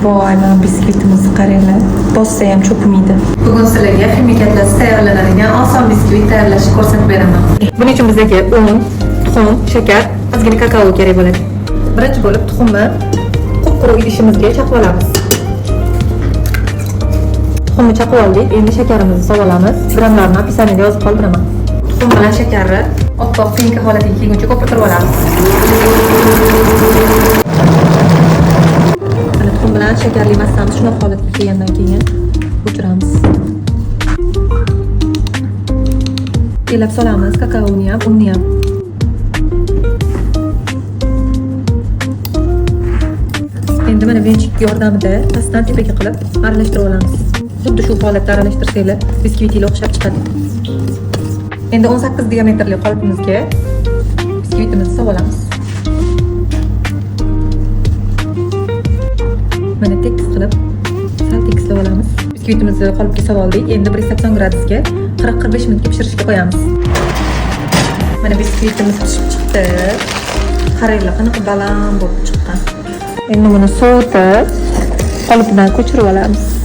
Voy, mana biskvitimizni qaranglar. Bossa ham cho'kmaydi. Bugun sizlarga ximikatsiz tayyorlanadigan oson biskvit tayyorlashni ko'rsatib beraman. Buning uchun bizga un, tuxum, shakar, ozgina kakao kerak bo'ladi. Birinchi bo'lib tuxumni quruq idishimizga chaqib olamiz. Tuxumni chaqib oldik. Endi shakarimizni solib olamiz. Grammlarini opisaniyada yozib qoldiraman. Tuxum bilan shakarni oppoq pinka holatiga kelguncha ko'pirtirib olamiz. Mana tuxum bilan shakarli massamiz shunaqa holatga kelgandan keyin o'chiramiz. Elab solamiz kakaoni ham, unni ham. Endi mana venchik yordamida pastdan tepaga qilib aralashtirib olamiz. Xuddi shu holatda aralashtirsanglar biskvitlar o'xshab chiqadi. Endi 18 diametrli qolipimizga biskvitimizni solib olamiz. Mana tekis qilib sal tekislab olamiz. Biskvitimizni qolipga solib oldik. Endi 180 gradusga 40-45 minutga pishirishga qo'yamiz. Mana biskvitimiz pishib chiqdi. Qaranglar, qanaqa baland bo'lib chiqqan. Endi buni sovutib qolipdan ko'chirib olamiz.